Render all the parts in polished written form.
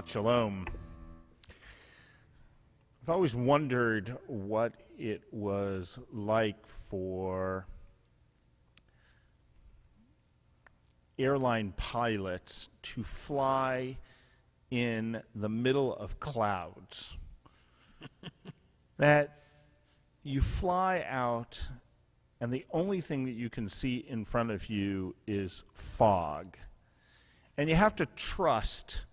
Shabbat Shalom. I've always wondered what it was like for airline pilots to fly in the middle of clouds. That you fly out and the only thing that you can see in front of you is fog. And you have to trust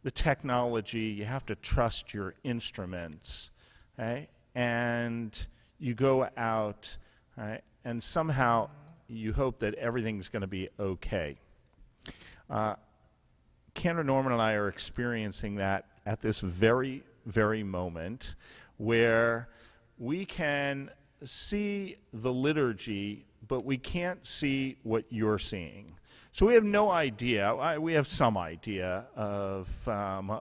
the technology, you have to trust your instruments, right? And you go out, right? And somehow you hope that everything's going to be okay. Cantor Norman and I are experiencing that at this very, very moment where we can see the liturgy, but we can't see what you're seeing. So we have no idea. We have some idea of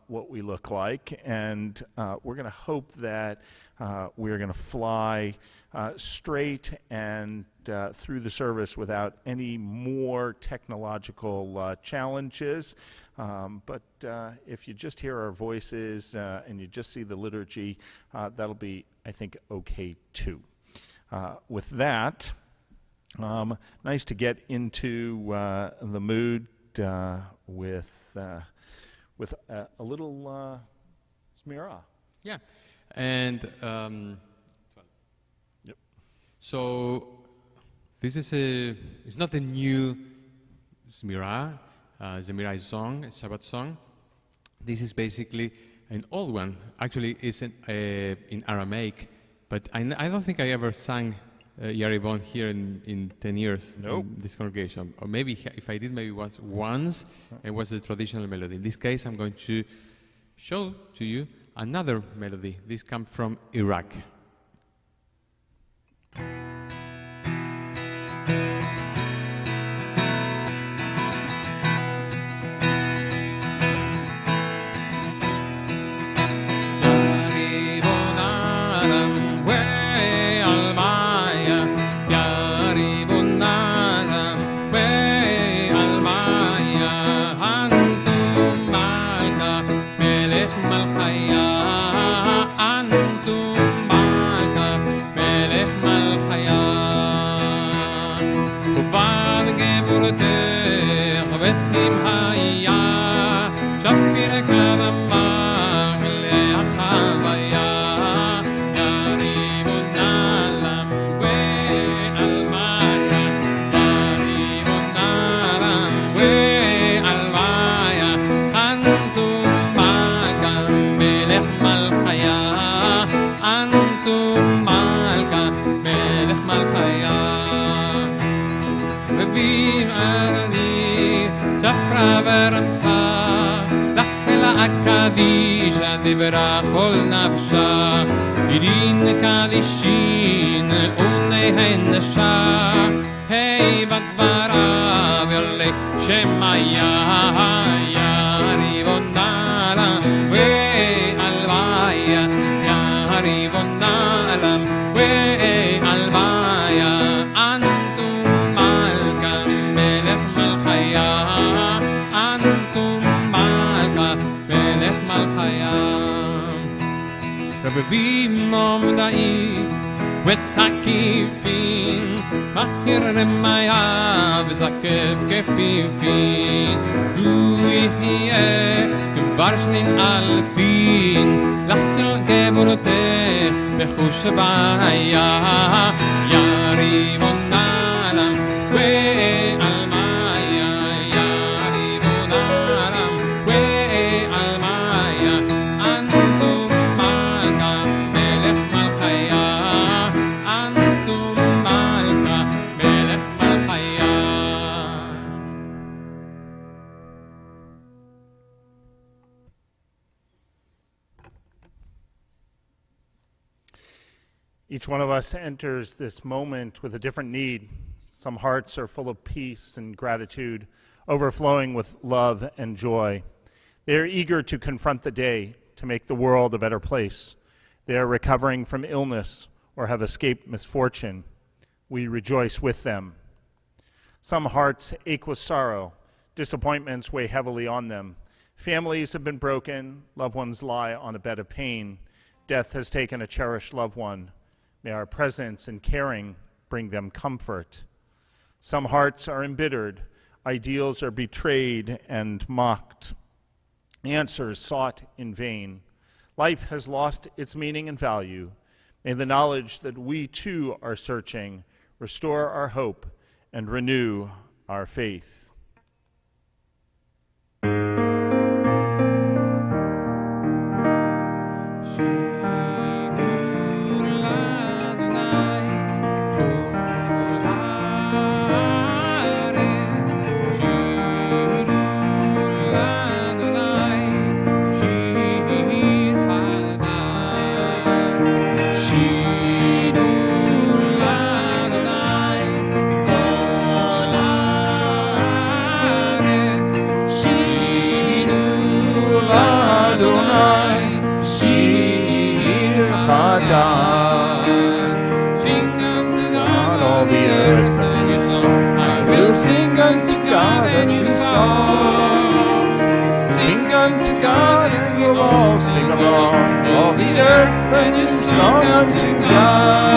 what we look like, and we're going to hope that we're going to fly straight and through the service without any more technological challenges. But if you just hear our voices and you just see the liturgy, that'll be, I think, okay too. With that, nice to get into the mood with a little Zmira. Yeah, and yep. So this is it's not a new Zmira. Zmira is a song, a Shabbat song. This is basically an old one. Actually, it's in Aramaic, but I don't think I ever sang Yarivon here in 10 years nope. in this congregation. Or maybe if I did, maybe it was once, it was the traditional melody. In this case, I'm going to show to you another melody. This comes from Iraq. Kadisha devra chol nafsha Irin kadishin unei hennesha Hey badvarav yolle shemaya Yarivonala we alvaya Yarivonala we alvaya Antum malka melech malchaya Antum malka melech malchaya Rabbi Momdai Wetakifin Machir remaya V'zakev kefifin Lu yichye Kvarshnin alfin Lachil geburoteh Bechush b'aya Yarivon alam We almaya Yarivon alam We almaya Antum malka Melech malchaya Antum malka Melech malchaya Each one of us enters this moment with a different need. Some hearts are full of peace and gratitude, overflowing with love and joy. They are eager to confront the day, to make the world a better place. They are recovering from illness or have escaped misfortune. We rejoice with them. Some hearts ache with sorrow. Disappointments weigh heavily on them. Families have been broken, loved ones lie on a bed of pain. Death has taken a cherished loved one. May our presence and caring bring them comfort. Some hearts are embittered, ideals are betrayed and mocked, answers sought in vain. Life has lost its meaning and value. May the knowledge that we too are searching restore our hope and renew our faith. Sing unto God all the earth and your song. I will sing unto God and your song. Sing unto God and we'll all sing along. All the earth and your song unto God.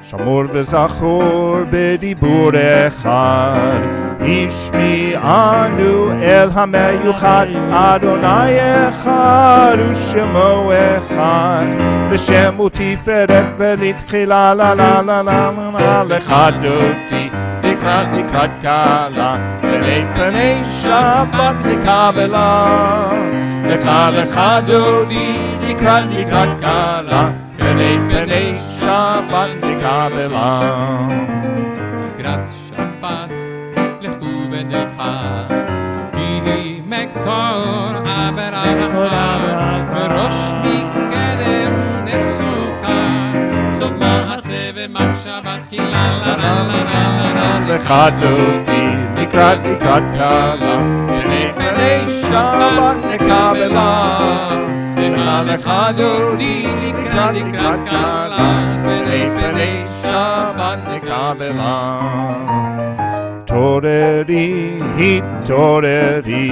שמור וזכור בדיבור אחד, השמיענו אל המיוחד, אדוני אחד ושמו אחד, לשם ותפארת ולתחילה, לה לה לה לה לה, לכדותי לקראת קהלה, פני פני שבת לקבלה, לך דודי לקראת קהלה, פני שבת לקבלה. לקראת שבת לכו ונלכה, כי היא מקור הברכה, מראש מקדם נסוכה, סוף מעשה ומחשבת כי לה לה לה לה לה לה. לך דודי לקראת קהלה, פני שבת לקבלה, לך דודי לקראת קהלה, פני שבת לקבלה. התעוררי,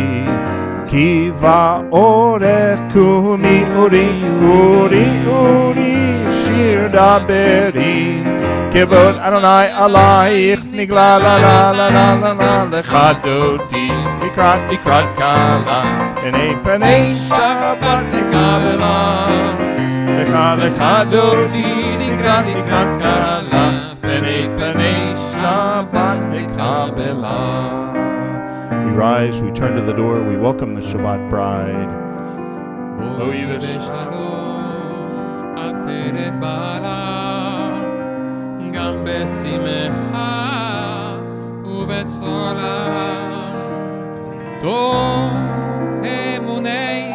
כי באורך קומי אורי, שיר דברי, כבוד אדוני עלייך נגלה, לה לה לה לה לה לה, לך דודי לקראת קהלה, פני שבת לקבלה, לך דודי לקראת קהלה, פני שבת לקבלה. We rise, we turn to the door, we welcome the Shabbat bride. בואי בשלום, עטרת בעלה, גם בשמחה ובצרה. טוב אמוני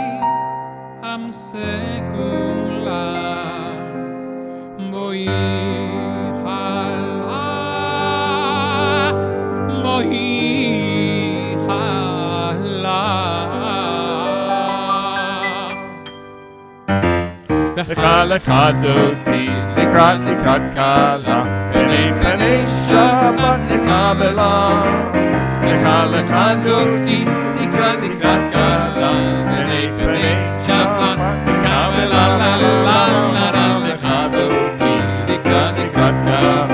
עם סגולה, בואי הלאה, בואי הלאה. לך דודי לקראת קהלה, פני שבת לקבלה, לך דודי לקראת לקראת לקראת קלה, פני פני שבת נקבלה לה לה לה לה לך אותי לקראת לקראת קלה,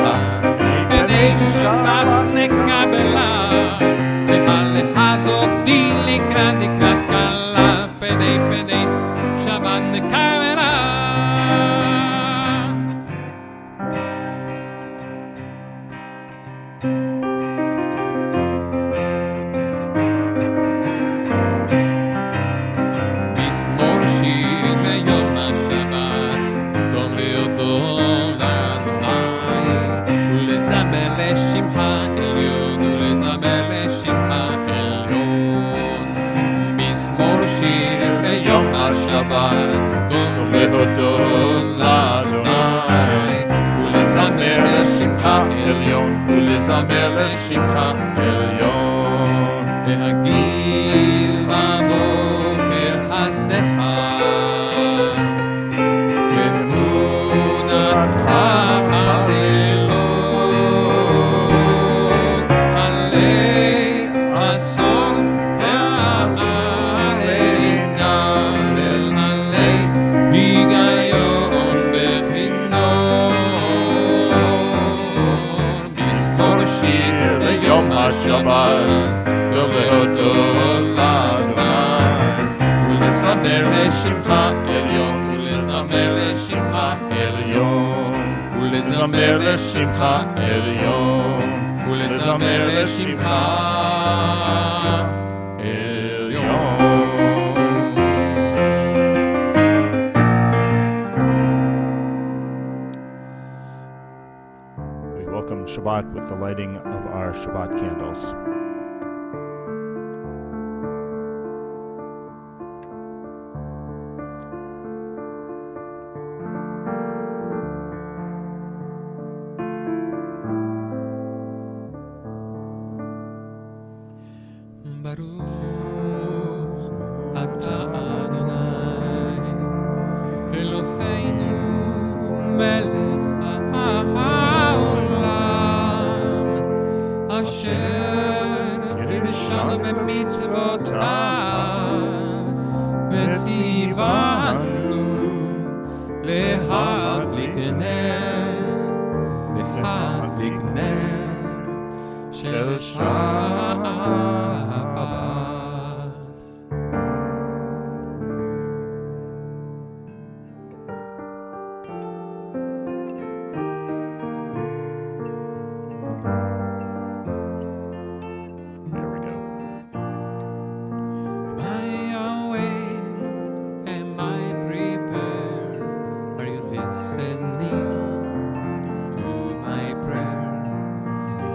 פני שבת נקבלה לך אותי לקראת לקראת קלה, פני פני שבת נקבלה. להודות לאדוני ולזמר לשמך עליון ולזמר לשמך עליון להגיד בבוקר חסדך ואמונתך הלילות עלי אסון ועלי נבל עלי היגיון בחינון מזמור שיר ליום השבת ולהודות לאדוני ולזמר לשמך עליון ולזמר לשמך עליון ולזמר לשמך עליון ולזמר לשמך Shabbat with the lighting of our Shabbat candles. Baruch atah Adonai Eloheinu melech ha'olam Asher קידשנו במצוותיו וציוונו להדליק נר של שבת.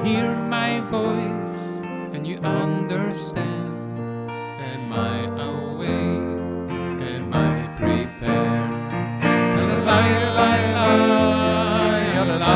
Hear my voice, can you understand? Am I awake? Am I prepared? La la la la la la la la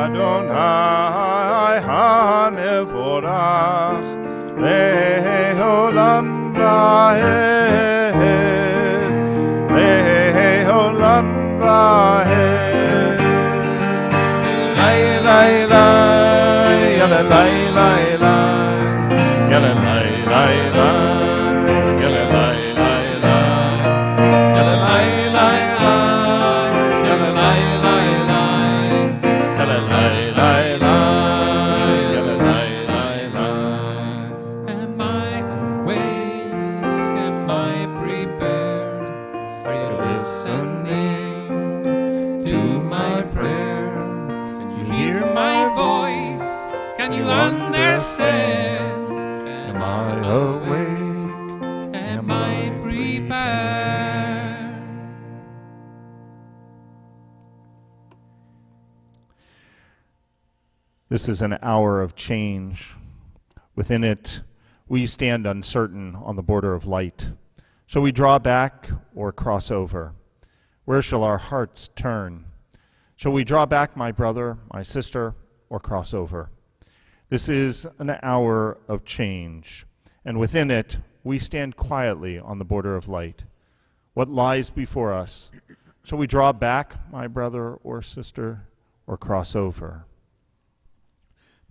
Adonai HaMevorach Le'olam va'ed Le'olam va'ed Lay lay lay Yala lay lay lay Yala lay lay lay Yala lay lay lay Yala lay lay lay Yala lay lay lay Yala lay lay lay Yala lay lay lay. Am I awake? Am I prepared? Are you listening to my prayer? Can you hear my voice? Can you understand? Am I awake? Am I prepared? This is an hour of change. Within it, We stand uncertain on the border of light. Shall we draw back or cross over? Where shall our hearts turn? Shall we draw back, my brother, my sister, or cross over? This is an hour of change, and within it, we stand quietly on the border of light. What lies before us? Shall we draw back, my brother or sister, or cross over?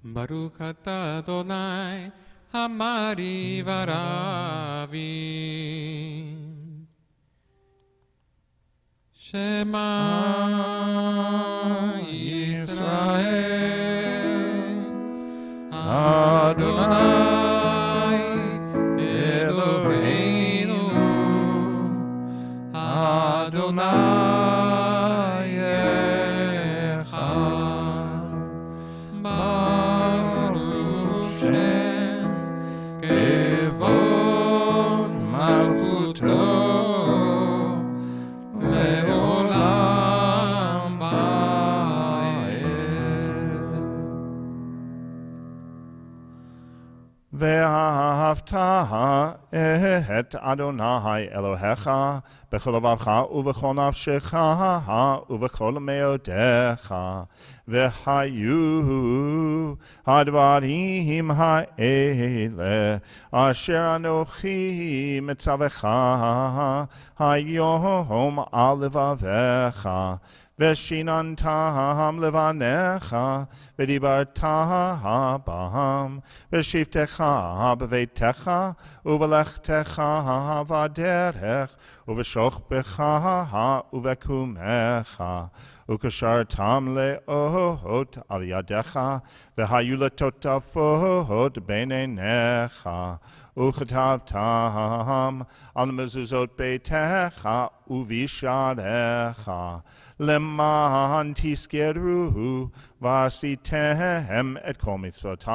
Baruch atah Adonai, Hamari v'Ravi. Shema Yisrael, Adonai Eloheinu, Adonai Echad, Baruch Shem Kevod Malchuto. ואהבת את אדוני אלוהיך בכל לבבך ובכל נפשך ובכל מאודיך, והיו הדברים האלה אשר אנוכי מצווך היום על לבביך, ושיננתם לבניך, ודיברת בם, ושבתך בביתך, ובלכתך בדרך, ובשוכבך ובקומך, וקשרתם לאות על ידך, והיו לטוטפות בין עיניך, וכתבתם על מזוזות ביתך ובשעריך, למען תזכרו ועשיתם את כל מצוותי,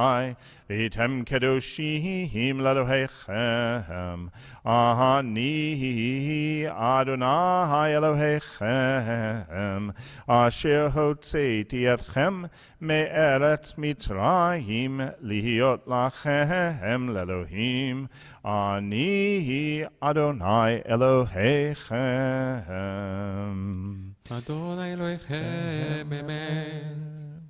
והייתם קדושים לאלוהיכם. אני אדוני אלוהיכם, אשר הוצאתי אתכם מארץ מצרים, להיות לכם לאלוהים. אני אדוני אלוהיכם. Adonai Elohechem, Amen.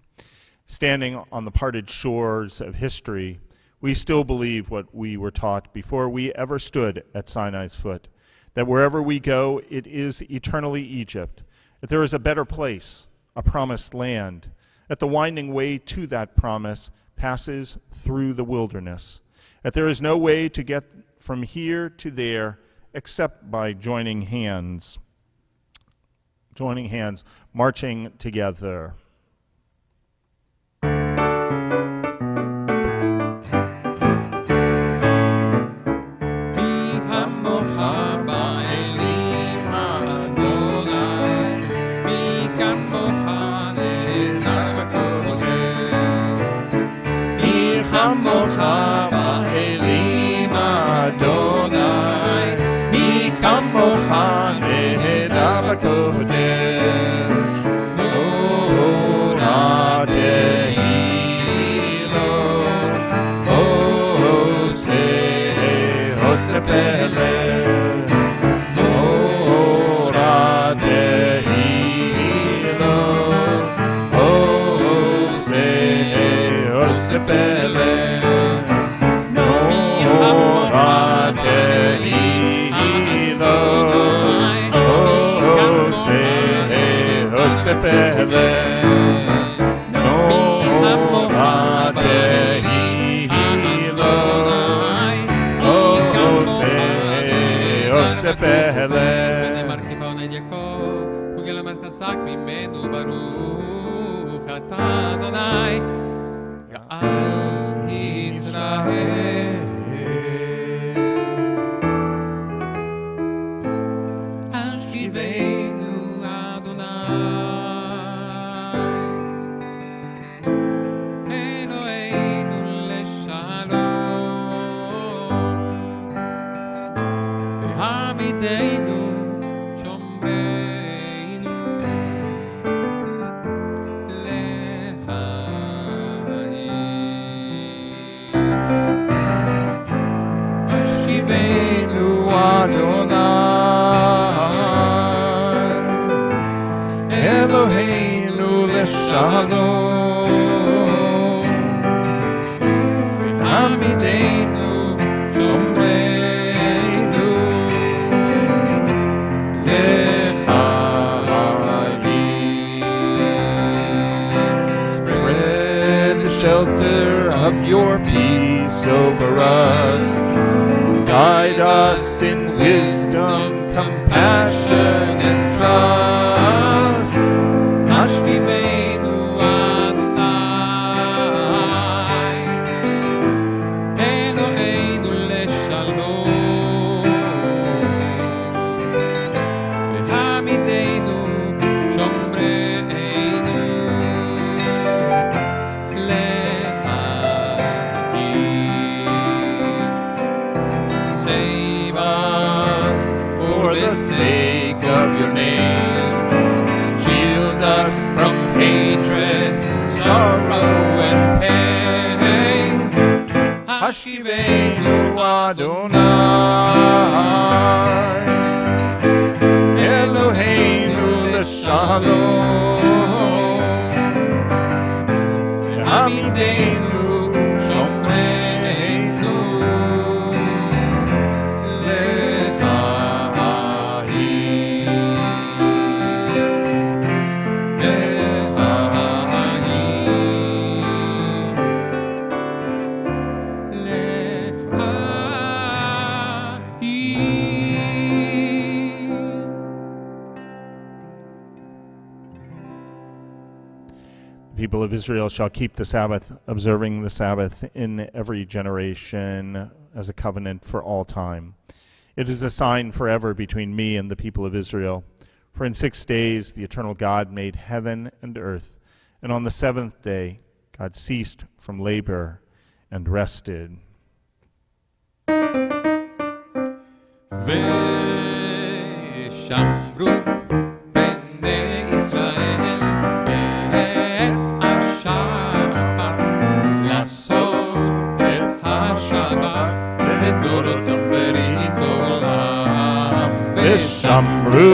Standing on the parted shores of history, we still believe what we were taught before we ever stood at Sinai's foot, that wherever we go, it is eternally Egypt, that there is a better place, a promised land, that the winding way to that promise passes through the wilderness, that there is no way to get from here to there except by joining hands, marching together. Guide us in wisdom, compassion, and trust. Hashkivenu Adonai, Eloheinu leshalom, V'hamidenu shomreinu lechayim. Save us For the sake of your name, shield us from hatred, sorrow, and pain. Hashkivenu Adonai, Eloheinu leshalom, Hamidenu shomreinu people of Israel shall keep the Sabbath, observing the Sabbath in every generation as a covenant for all time. It is a sign forever between me and the people of Israel. For in 6 days the eternal God made heaven and earth, and on the seventh day God ceased from labor and rested. Ve'shamru bnei Israel et ha-Shabbat, לעשות את השבת לדורותם ברית עולם. ושמרו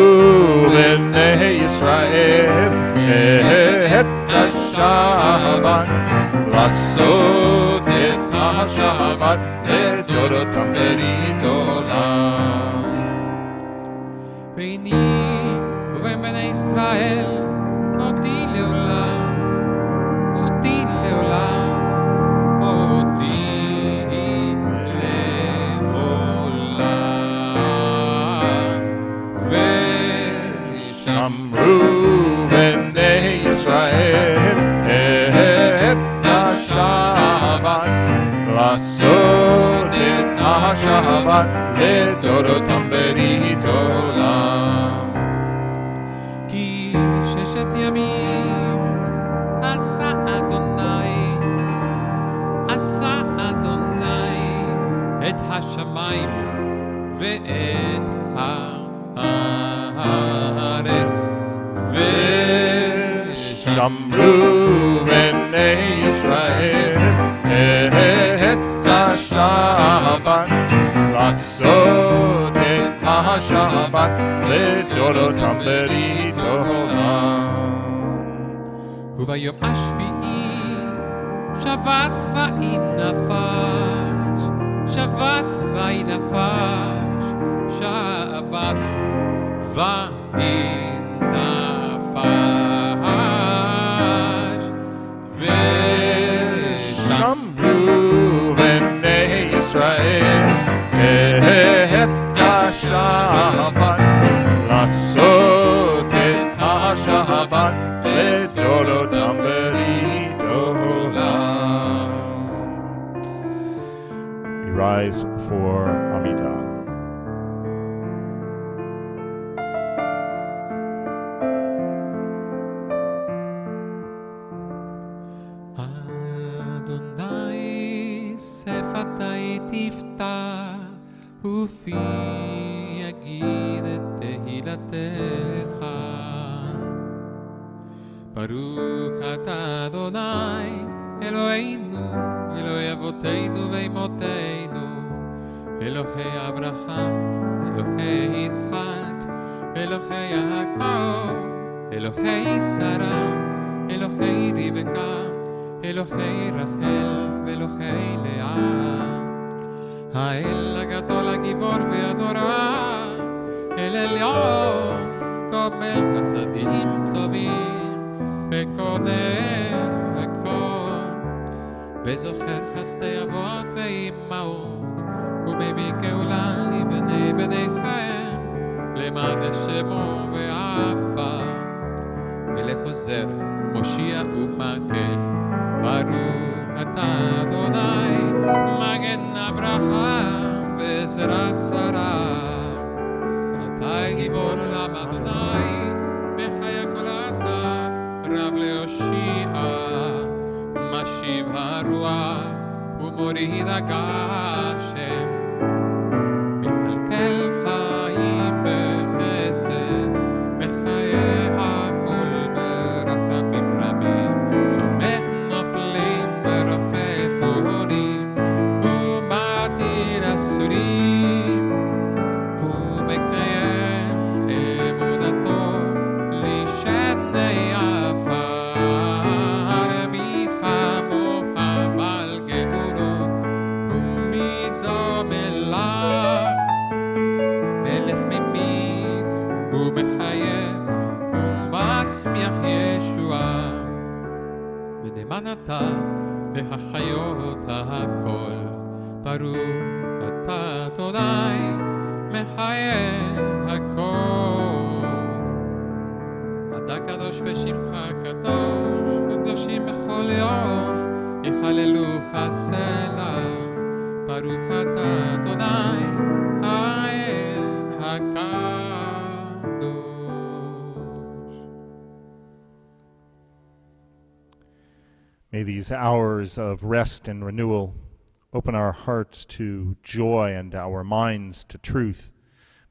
בני ישראל את השבת, לעשות את השבת לדורותם ברית עולם. ביני ובין בני ישראל אותי לעולם, אותי לעולם, אותי לעולם. ושמרו בני ישראל את השבת, לעשות את השבת לדורותם ברית עולם. כי 6 ימים עשה אדוני, עשה אדוני את השמיים ואת הארץ. ושמרו בני ישראל את השבת, לעשות את השבת לדורותם ברית עולם. וביום השביעי שבת ויהי נפש, שבת ויהי נפש, שבת ויהי נפש. ושמרו בני ישראל את השבת, לעשות את השבת לדורותם ברית עולם. We rise for Amidah. אדוני שפתי תפתח ופי יגיד את תהילתך. ברוך אתה אדוני אלוהינו, אלוהי אבותינו ואמותינו, אלוהי אברהם, אלוהי יצחק, אלוהי יעקב, אלוהי שרה, אלוהי רבקה, אלוהי רחל ואלוהי לאה. האל הגדול הגיבור והנורא, אל עליון קומל חסדים טובים וקונה הכל, וזוכר חסדי אבות ואימהות ומביא גאולה לבני בניכם, למען שמו ואהבה. מלך עוזר, מושיע ומגן, ברוך אתה אדוני, מגן אברהם ועזרת שרה. אתה גיבור עולם אדוני, מחיה כל אתה, רב להושיע, משיב הרוח ומוריד הגשם, מכלכל חיים בחסד, מחיה הכל ברחמים רבים, שומך נופלים ורופא חולים, הוא מתיר אסורים, הוא מקיים אמונתו לשני עפר, מי כמוך בעל גבורות ומידו מלך, מלך ממית ומחייב ומצמיח ישועה, ונאמן אתה להחיות הכל, ברוך אתה אדוני מחיה הכל. אתה קדוש ושמך קדוש, קדושים בכל יום יחללוך סלע, ברוך אתה אדוני האל הקדוש. May these hours of rest and renewal open our hearts to joy and our minds to truth.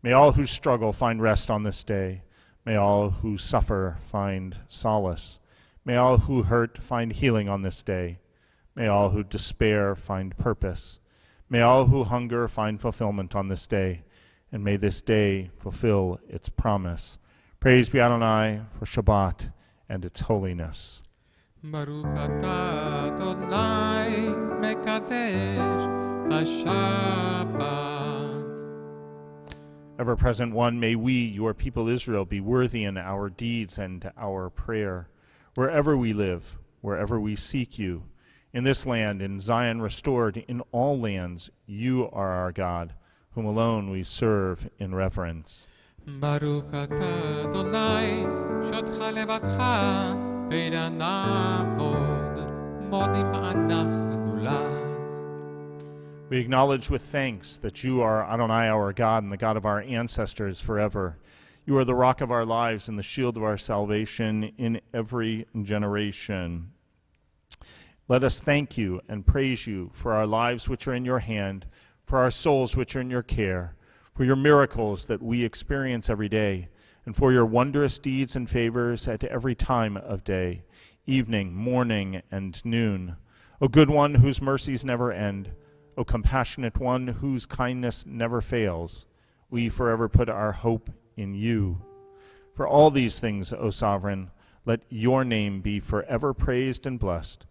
May all who struggle find rest on this day. May all who suffer find solace. May all who hurt find healing on this day. May all who despair find purpose. May all who hunger find fulfillment on this day. And may this day fulfill its promise. Praise be Adonai for Shabbat and its holiness. ברוך אתה אדוני מקדש השבת. Ever-present one, may we, your people Israel, be worthy in our deeds and our prayer. Wherever we live, wherever we seek you, in this land, in Zion restored, in all lands, you are our God, whom alone we serve in reverence. ברוך אתה אדוני שותך לבדך ולנעמוד מודים אנחנו לך. We acknowledge with thanks that you are Adonai, our God, and the God of our ancestors forever. You are the rock of our lives and the shield of our salvation in every generation. Let us thank you and praise you for our lives which are in your hand, for our souls which are in your care, for your miracles that we experience every day, and for your wondrous deeds and favors at every time of day, evening, morning, and noon. O good one whose mercies never end, O compassionate one whose kindness never fails, we forever put our hope in you. For all these things, O sovereign, let your name be forever praised and blessed.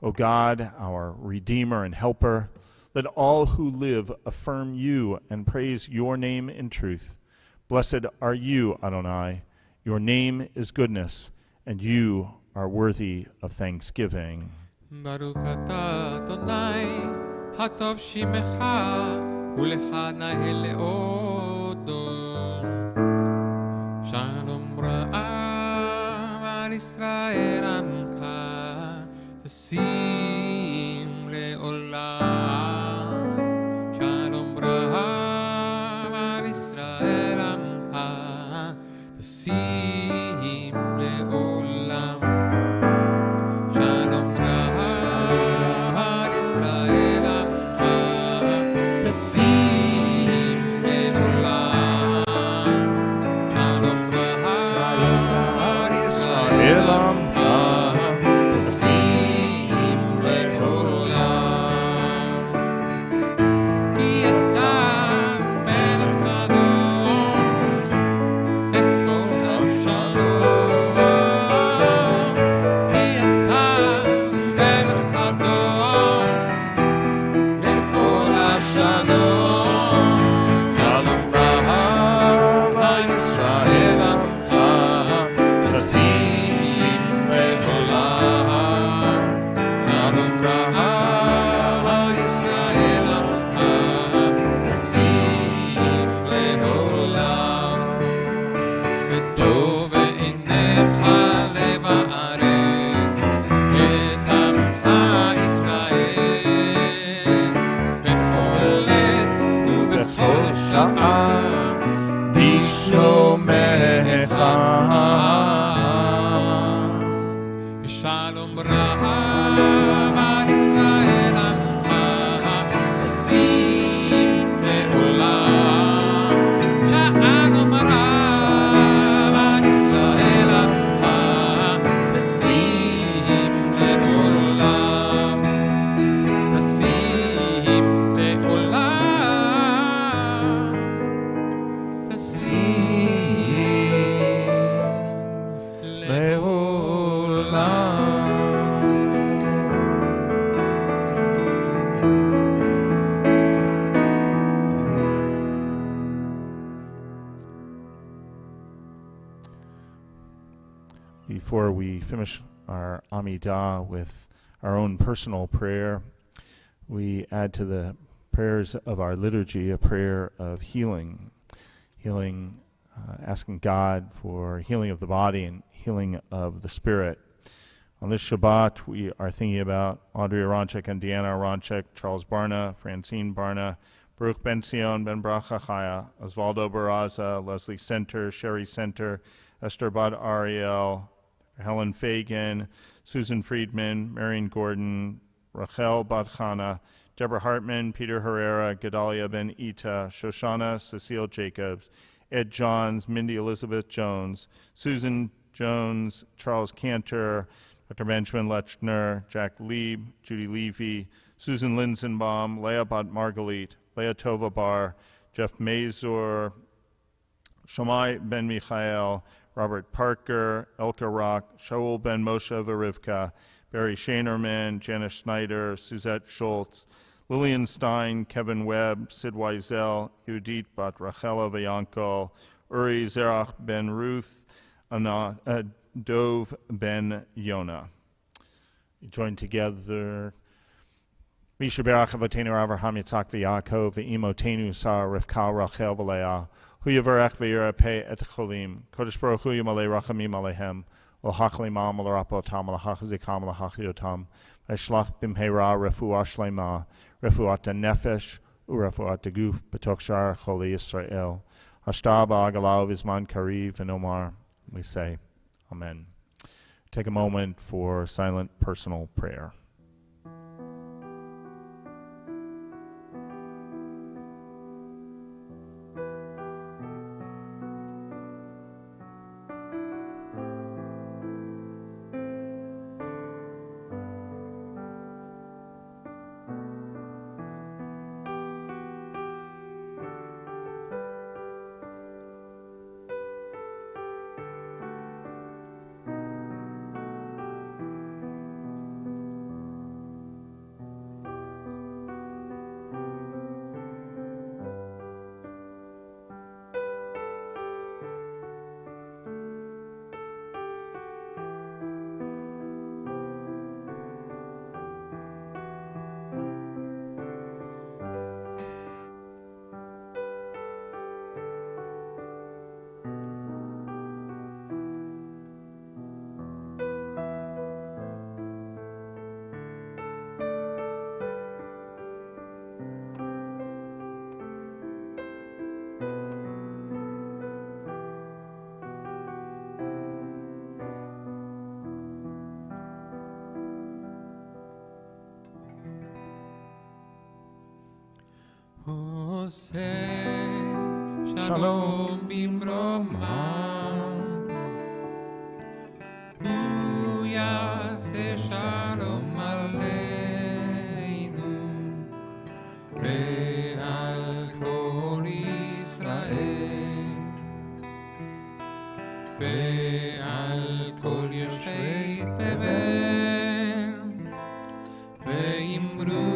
O God, our Redeemer and Helper, let all who live affirm you and praise your name in truth. Blessed are you, Adonai. Your name is goodness, and you are worthy of thanksgiving. ברוך אתה אדוני הטוב שמך ולך נהל להודו. שלום רב על ישראל עמך תשים לעולם. שלום רב על ישראל עמך תשים לעולם. שלום רב על ישראל עמך תשים לעולם. שלום רב על ישראל עמך וטוב בעיניך לברך את עמך ישראל בכל עת ובכל שעה בשלומך. שלום רב על ישראל עמך שים לעולם. שלום רב על ישראל עמך שים לעולם. תשים לעולם. תשים לעולם. Before we finish our Amidah with our own personal prayer, we add to the prayers of our liturgy a prayer of healing. Asking God for healing of the body and healing of the spirit. On this Shabbat, we are thinking about Audrey Aronchik and Deanna Aronchik, Charles Barna, Francine Barna, Baruch Ben Sion Ben Bracha Chaya, Osvaldo Barraza, Leslie Center, Sherry Center, Esther Bad Ariel, Helen Fagan, Susan Friedman, Marion Gordon, Rachel Badchana, Deborah Hartman, Peter Herrera, Gedalia Ben Ita, Shoshana Cecile Jacobs, Ed Johns, Mindy Elizabeth Jones, Susan Jones, Charles Cantor, Dr. Benjamin Lechner, Jack Lieb, Judy Levy, Susan Linsenbaum, Leah Bat Margalit, Leah Tova Bar, Jeff Mazur, Shammai Ben Michael, Robert Parker, Elka Rock, Shaul Ben Moshe Verivka, Barry Shanerman, Janice Schneider, Suzette Schultz, Lillian Stein, Kevin Webb, Sid Weisel, Yudit Bat Rachela Vayanko, Uri Zerach Ben Ruth, Dov Ben Yona. We join together. Misha Berach Avotenu Avraham Yitzhak v'Yaakov v'Imotenu Sarah Rivka Rachel v'Leah Hu Yavarech v'Yireh Pei Et Cholim Kodesh Baruch Hu Yimalei Rachamim Alehem L'Hach Leimam L'Rapotam L'Hach Zikam L'Hach Yotam V'Shlach B'Mheira Refuah Shlema Refuat Nefesh Urefuat Guf B'Tok Shar Choli Yisrael Hashta Ba'agalau V'Zman Kariv V'Nomar. We say Amen. Take a moment for silent personal prayer. Shalom Bimroma Hu Yaseh Shalom Aleinu Ve'al Kol Yisrael Ve'al Kol Yoshvei Tevel Ve'imru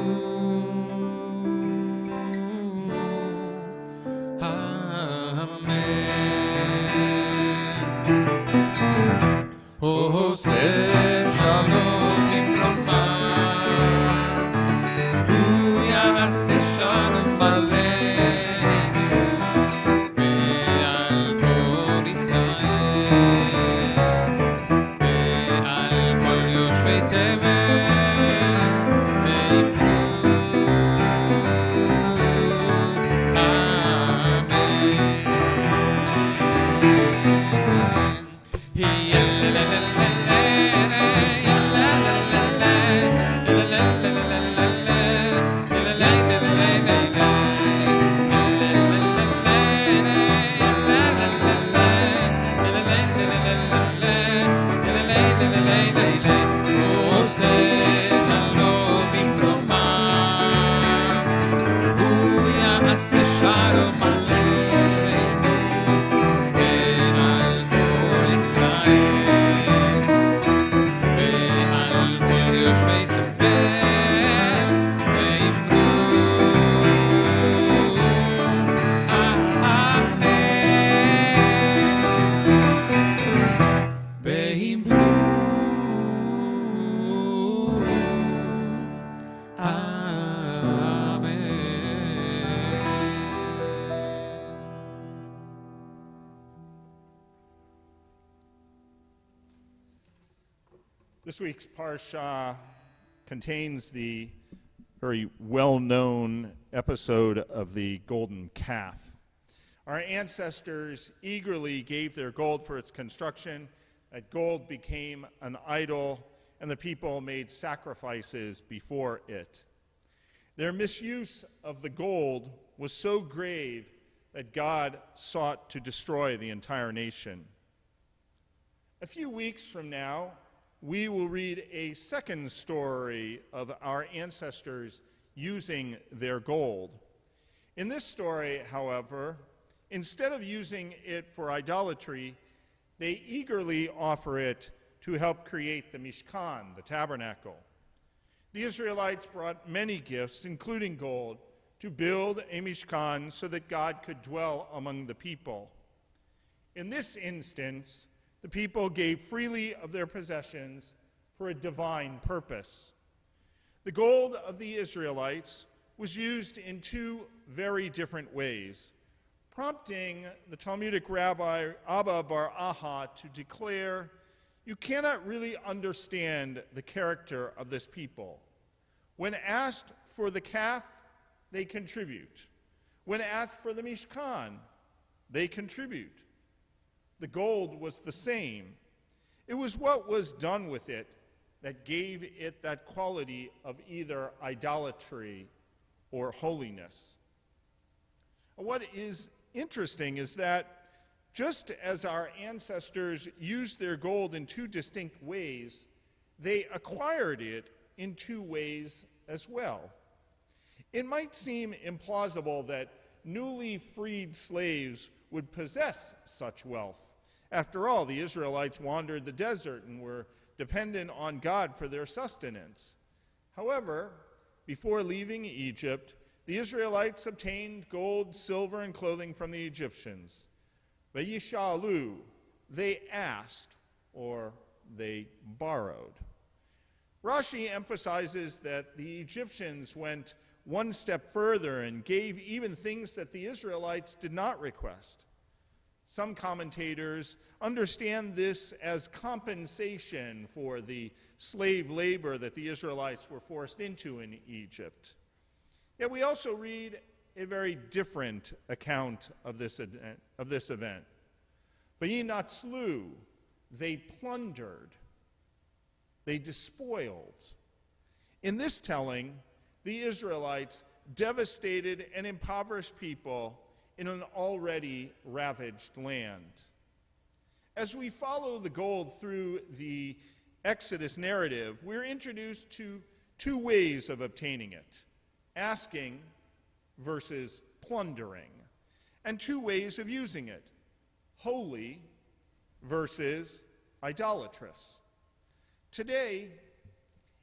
Israel This week's Parsha contains the very well-known episode of the golden calf. Our ancestors eagerly gave their gold for its construction. That gold became an idol, and the people made sacrifices before it. Their misuse of the gold was so grave that God sought to destroy the entire nation. A few weeks from now, we will read a second story of our ancestors using their gold. In this story, however, instead of using it for idolatry, they eagerly offer it to help create the Mishkan, the tabernacle. The Israelites brought many gifts, including gold, to build a Mishkan so that God could dwell among the people. In this instance, the people gave freely of their possessions for a divine purpose. The gold of the Israelites was used in two very different ways, prompting the Talmudic rabbi Abba bar Aha to declare, "You cannot really understand the character of this people. When asked for the calf, they contribute. When asked for the Mishkan, they contribute." The gold was the same. It was what was done with it that gave it that quality of either idolatry or holiness. What is interesting is that just as our ancestors used their gold in two distinct ways, they acquired it in two ways as well. It might seem implausible that newly freed slaves would possess such wealth. After all, the Israelites wandered the desert and were dependent on God for their sustenance. However, before leaving Egypt, the Israelites obtained gold, silver, and clothing from the Egyptians. Vayishalu, they asked, or they borrowed. Rashi emphasizes that the Egyptians went one step further and gave even things that the Israelites did not request. Some commentators understand this as compensation for the slave labor that the Israelites were forced into in Egypt. Yet we also read a very different account of this event. Vayinatzlu, they plundered, they despoiled. In this telling, the Israelites devastated and impoverished people in an already ravaged land. As we follow the gold through the Exodus narrative, we're introduced to two ways of obtaining it: asking versus plundering, and two ways of using it: holy versus idolatrous. Today,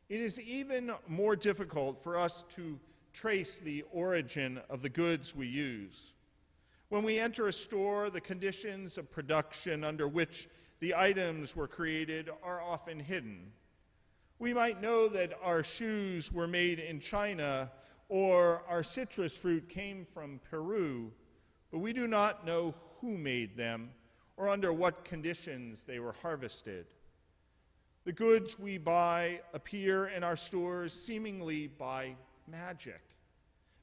it is even more difficult for us to trace the origin of the goods we use. When we enter a store, the conditions of production under which the items were created are often hidden. We might know that our shoes were made in China or our citrus fruit came from Peru, but we do not know who made them or under what conditions they were harvested. The goods we buy appear in our stores seemingly by magic,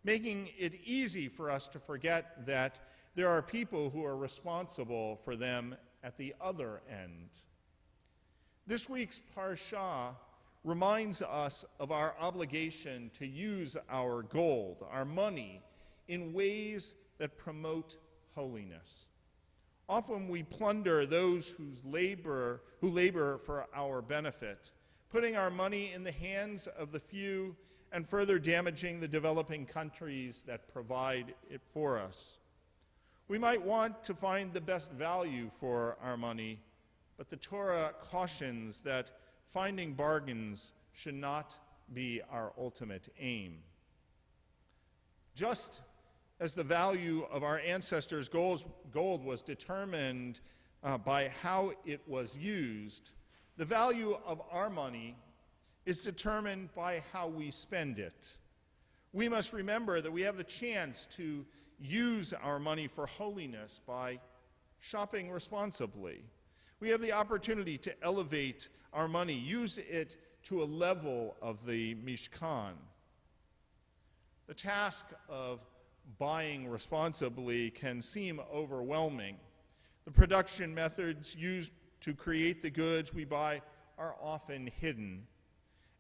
making it easy for us to forget that there are people who are responsible for them at the other end. This week's Parsha reminds us of our obligation to use our gold, our money, in ways that promote holiness. Often we plunder those who labor for our benefit, putting our money in the hands of the few and further damaging the developing countries that provide it for us. We might want to find the best value for our money, but the Torah cautions that finding bargains should not be our ultimate aim. Just as the value of our ancestors' gold was determined by how it was used, the value of our money is determined by how we spend it. We must remember that we have the chance to use our money for holiness by shopping responsibly, We have the opportunity to elevate our money, use it to a level of the Mishkan. The task of buying responsibly can seem overwhelming. The production methods used to create the goods we buy are often hidden.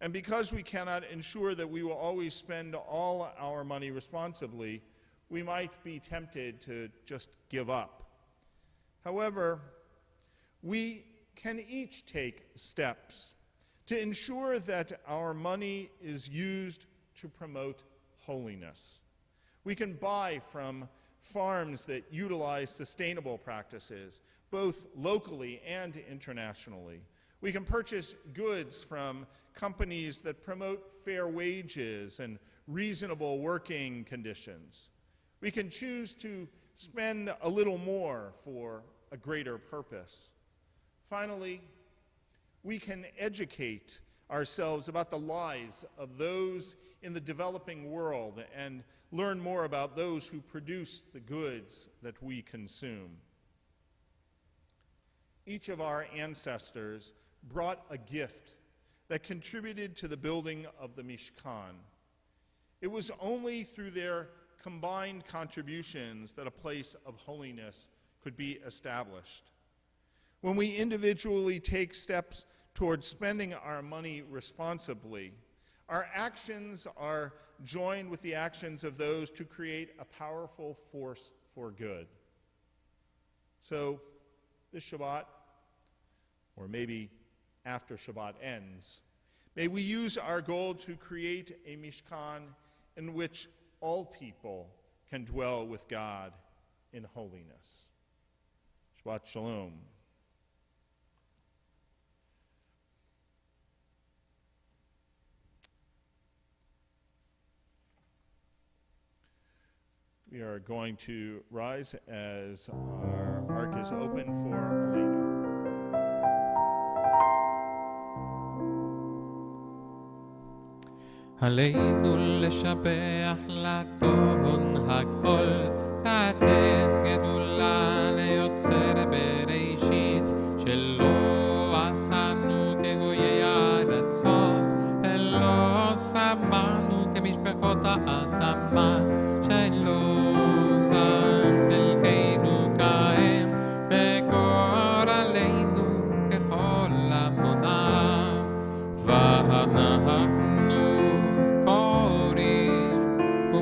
And because we cannot ensure that we will always spend all our money responsibly, we might be tempted to just give up. However, we can each take steps to ensure that our money is used to promote holiness. We can buy from farms that utilize sustainable practices, both locally and internationally. We can purchase goods from companies that promote fair wages and reasonable working conditions. We can choose to spend a little more for a greater purpose. Finally, we can educate ourselves about the lives of those in the developing world and learn more about those who produce the goods that we consume. Each of our ancestors brought a gift that contributed to the building of the Mishkan. It was only through their combined contributions that a place of holiness could be established. When we individually take steps towards spending our money responsibly, our actions are joined with the actions of those to create a powerful force for good. So, this Shabbat, or maybe after Shabbat ends, may we use our goal to create a Mishkan in which all people can dwell with God in holiness. Shabbat Shalom. We are going to rise as our ark is open for Elena. עלינו לשבח לטון הכל, לתת גדולה ליוצר בראשית, שלא עשנו כגויי ארצות, ולא שמנו כמשפחות האדמה, שלא שם חלקנו כהם, וגורלנו ככל עמונם, ואנחנו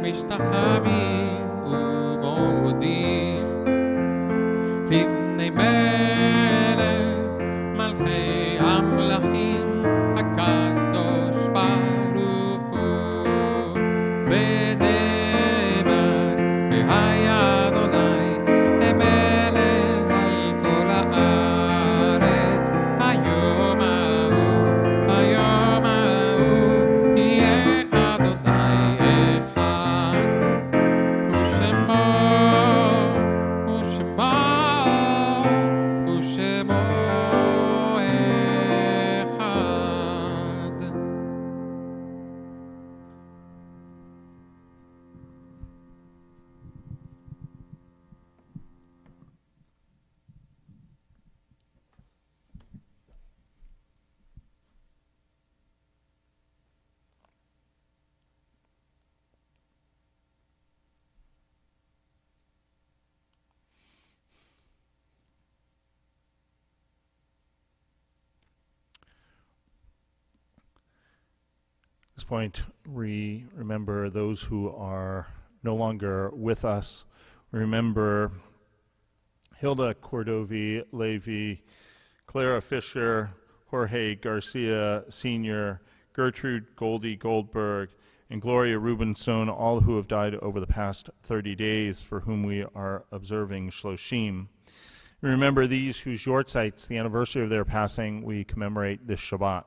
משתחווים ומודים לפני מלך מלכי המלכים הקדוש ברוך הוא ונאמר והיה אדוני למלך על כל הארץ ביום ההוא יהיה אדוני At this point, we remember those who are no longer with us. We remember Hilda Cordovi Levy, Clara Fisher, Jorge Garcia Sr., Gertrude Goldie Goldberg, and Gloria Rubenstone, all who have died over the past 30 days, for whom we are observing Shloshim. We remember these whose yortzites, the anniversary of their passing, we commemorate this Shabbat.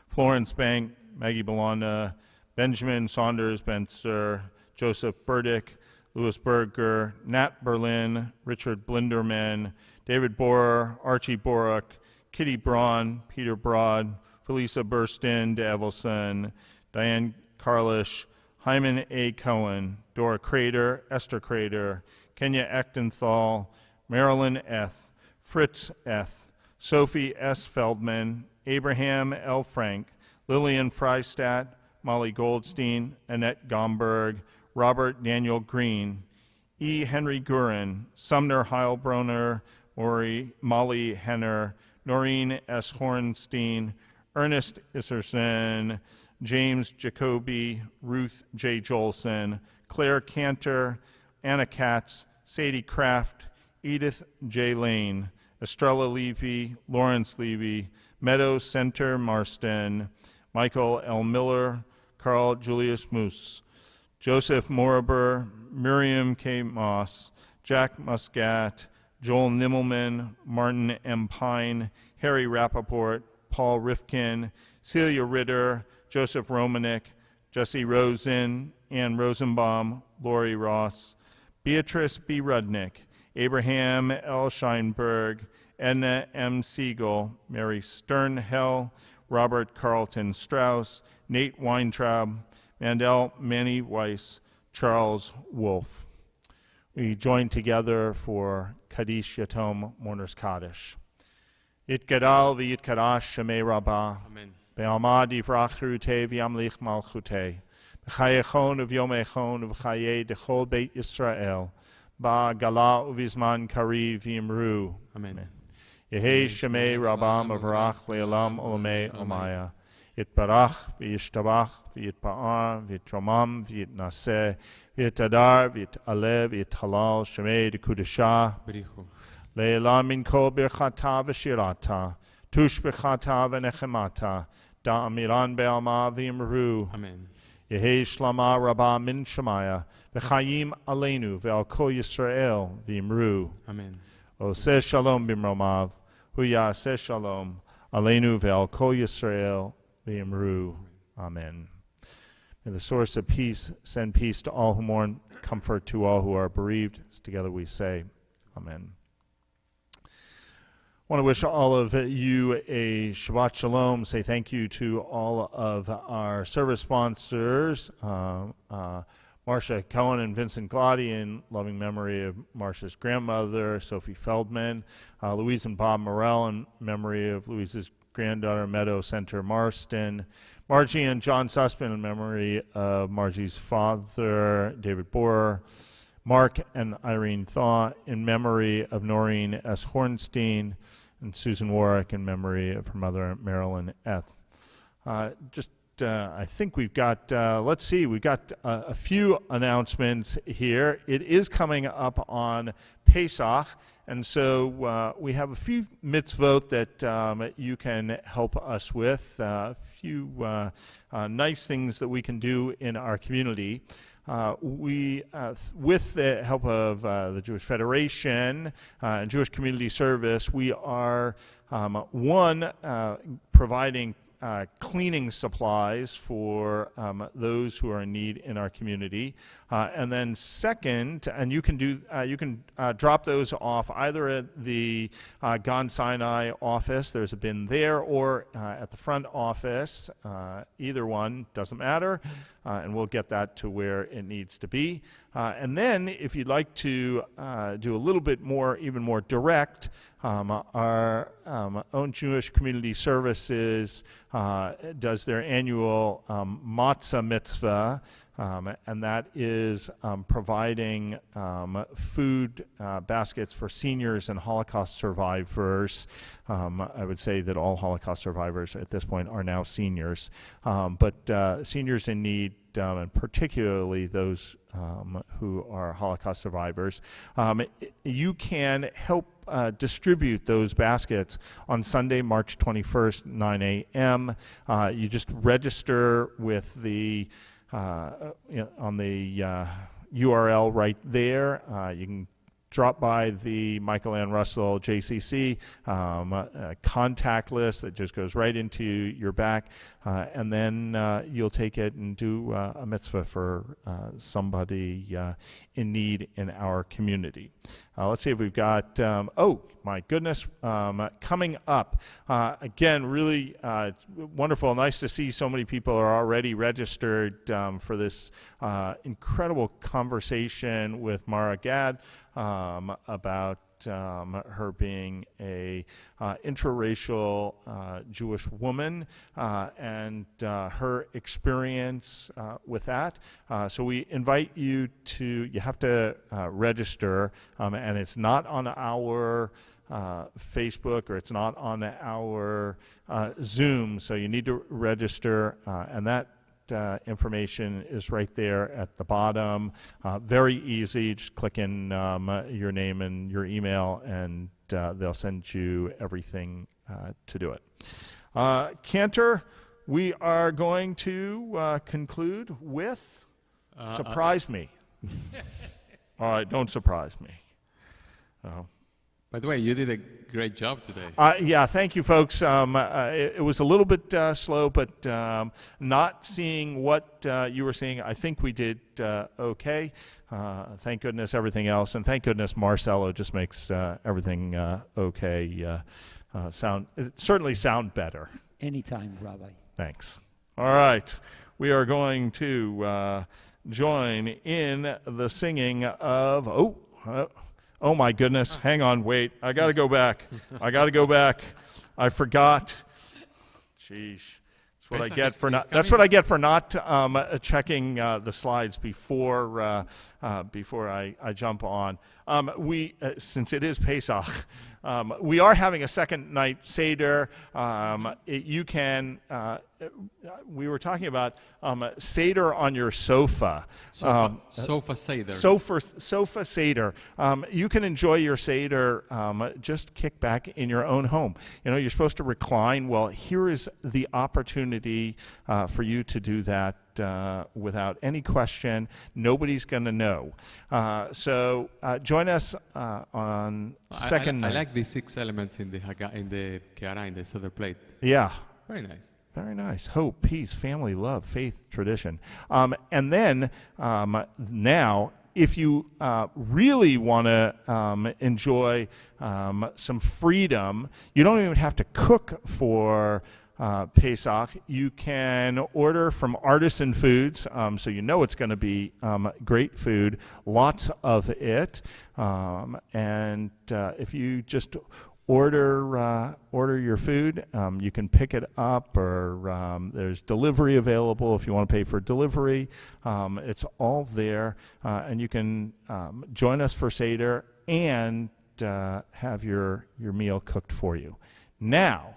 Florence Bank, Maggie Belanda, Benjamin Saunders Benster, Joseph Burdick, Louis Berger, Nat Berlin, Richard Blinderman, David Borer, Archie Boruck, Kitty Braun, Peter Broad, Felisa Burstin de Evelson, Diane Carlish, Hyman A. Cohen, Dora Crater, Esther Crater, Kenya Echtenthal, Marilyn Eth, Fritz Eth, Sophie S. Feldman, Abraham L. Frank, Lillian Freistadt, Molly Goldstein, Annette Gomberg, Robert Daniel Green, E. Henry Gurin, Sumner Heilbronner, Molly Henner, Noreen S. Hornstein, Ernest Isserson, James Jacoby, Ruth J. Jolson, Claire Cantor, Anna Katz, Sadie Kraft, Edith J. Lane, Estrella Levy, Lawrence Levy, Meadows Center Marston, Michael L. Miller, Carl Julius Moose, Joseph Moriber, Miriam K. Moss, Jack Muscat, Joel Nimmelman, Martin M. Pine, Harry Rappaport, Paul Rifkin, Celia Ritter, Joseph Romanek, Jesse Rosen, Ann Rosenbaum, Lori Ross, Beatrice B. Rudnick, Abraham L. Scheinberg, Edna M. Siegel, Mary Sternhell, Robert Carlton Strauss, Nate Weintraub, Mandel Manny Weiss, Charles Wolfe. We join together for Kaddish Yatom Mourner's Kaddish. Yitgadal v'yitkadash Shemei Rabbah. Amen. Be'almad yivrach chirutei v'yamlich malchutei. B'chayechon uv'yomechon uv'chayei dechol Beit Yisrael. Ba'gala uv'izman kari v'yimru. Amen. Yehei Shemei Rabbah mavarach le'olam olamei omaya. Yitbarach v'yishtabach v'yitpa'ar v'yitromam v'yitnaseh v'yitadar v'yitaleh v'yithalal Shemei dekudashah. Berichu. Le'elam min kol birchata v'shirata tush b'chata v'nechemata da'amiran be'alma v'yimru. Amen. Yehei shlama rabbah min shemaya v'chayim aleinu ve'al kol Yisrael v'yimru. Amen. Oseh shalom b'mromav hu ya'aseh shalom aleinu ve'al kol Yisrael v'yimru. Amen. May the source of peace send peace to all who mourn, comfort to all who are bereaved. Together we say, Amen. I want to wish all of you a Shabbat Shalom. Say thank you to all of our service sponsors, Marcia Cohen and Vincent Glotty, in loving memory of Marcia's grandmother, Sophie Feldman, Louise and Bob Morell, in memory of Louise's granddaughter, Meadow Center Marston, Margie and John Sussman, in memory of Margie's father, David Borer, Mark and Irene Thaw, in memory of Noreen S. Hornstein, and Susan Warwick, in memory of her mother, Marilyn Eth. I think we've got, we've got a few announcements here. It is coming up on Pesach, and so we have a few mitzvot that you can help us with, a few nice things that we can do in our community. With the help of the Jewish Federation and Jewish Community Service, we are, providing cleaning supplies for those who are in need in our community, and then second, and you can drop those off either at the Gan Sinai office. There's a bin there, or at the front office. Either one doesn't matter, and we'll get that to where it needs to be. And then, if you'd like to do a little bit more, even more direct, our own Jewish Community Services does their annual matzah mitzvah, and that is providing food baskets for seniors and Holocaust survivors. I would say that all Holocaust survivors at this point are now seniors, but seniors in need, and particularly those who are Holocaust survivors. You can help distribute those baskets on Sunday, March 21st, 9 a.m. You just register with the on the URL right there. You can drop by the Michael Ann Russell JCC contact list that just goes right into your back, and then you'll take it and do a mitzvah for somebody in need in our community. Let's see if we've got, oh my goodness, coming up. Again, really wonderful, nice to see so many people are already registered for this incredible conversation with Mara Gad about her being a interracial Jewish woman and her experience with that. So we invite you you have to register, and it's not on our Facebook, or it's not on our Zoom, so you need to register, and that information is right there at the bottom. Very easy. Just click in your name and your email, and they'll send you everything to do it. Cantor, we are going to conclude with surprise me. All right, don't surprise me. By the way, you did a great job today. Yeah, thank you, folks. It was a little bit slow, but not seeing what you were seeing, I think we did okay. Thank goodness everything else, and thank goodness Marcelo just makes everything okay. Certainly sound better. Anytime, Rabbi. Thanks. All right, we are going to join in the singing of oh my goodness, hang on, wait. I got to go back. I forgot. Jeez. That's what I get for not checking the slides before I jump on. Since it is Pesach, we are having a second night Seder. We were talking about Seder on your sofa. Sofa Seder. Sofa Seder. You can enjoy your Seder, just kick back in your own home. You know, you're supposed to recline. Well, here is the opportunity for you to do that without any question. Nobody's going to know. So join us on second night. I like the 6 elements in the Keara, in the Seder plate. Yeah. Very nice. Very nice. Hope, peace, family, love, faith, tradition. And then now, if you really want to enjoy some freedom, you don't even have to cook for Pesach. You can order from Artisan Foods, so you know it's going to be great food, lots of it. And if you just order your food, you can pick it up, or there's delivery available if you want to pay for delivery. It's all there, and you can join us for Seder and have your meal cooked for you. Now,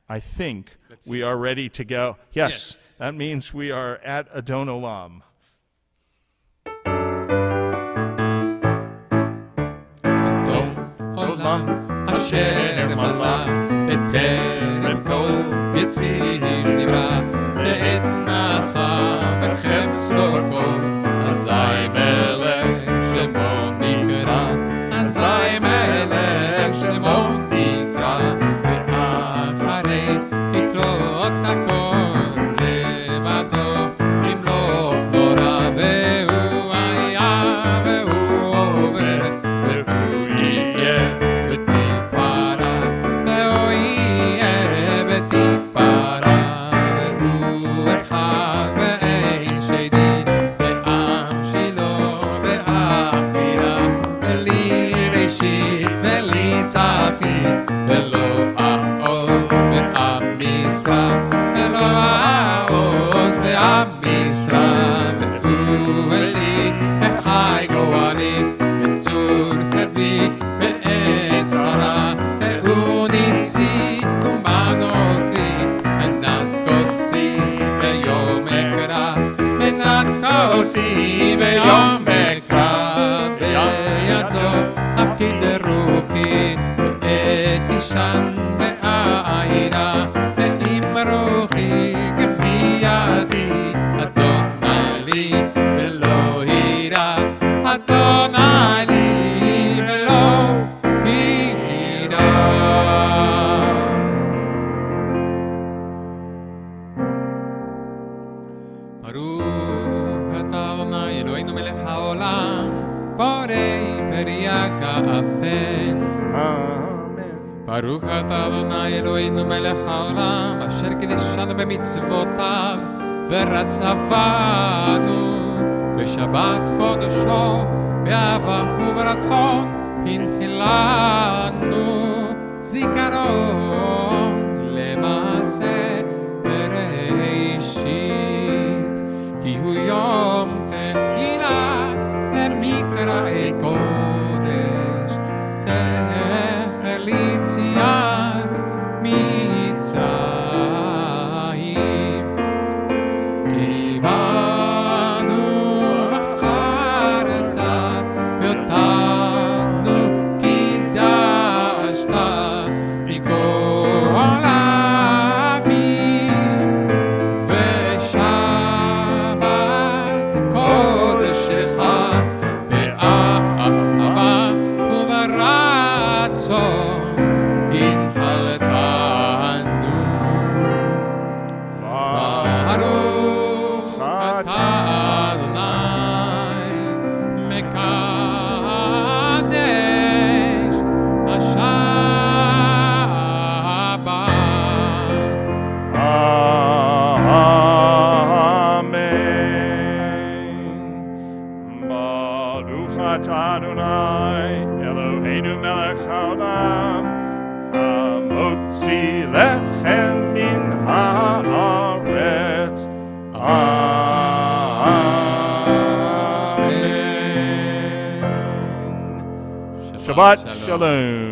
I think we are ready to go. Yes, that means we are at Adon Olam. אשר מלך בטרם כל יציר נברא לעת נעשה בחפצו כל אזי מלך שמו נקרא אזי מלך שמו נקרא ואחרי ככלות הכל לבדו למלוך נורא והוא היה והוא עובר והוא יהיה ביום אקרא בידו הפקיד רוחי ואת תישן בעירה ואם רוחי כפי ידי אדוני לי ולא הירא אדוני לי ולא הירא. אלוהינו מלך העולם, בורא פרי הגפן. אמן. ברוך אתה אדוני אלוהינו מלך העולם, אשר קידשנו במצוותיו ורצה בנו בשבת קודשו, באהבה וברצון הנחילנו זיכרון למעשה בראשית, כי הוא יום תחילה למקראי קודש, זכר ליציאת מצרים. קיבלנו בחרת ואותנו קידשת מכל העמים, ושבת קודשך באהבה וברצון הנחלתנו. ברוך אתה אדוני מקדש השבת. Amen. Baruch atah Adonai Eloheinu melech haolam hamotzi lechem min haaretz. Amen. Shabbat shalom.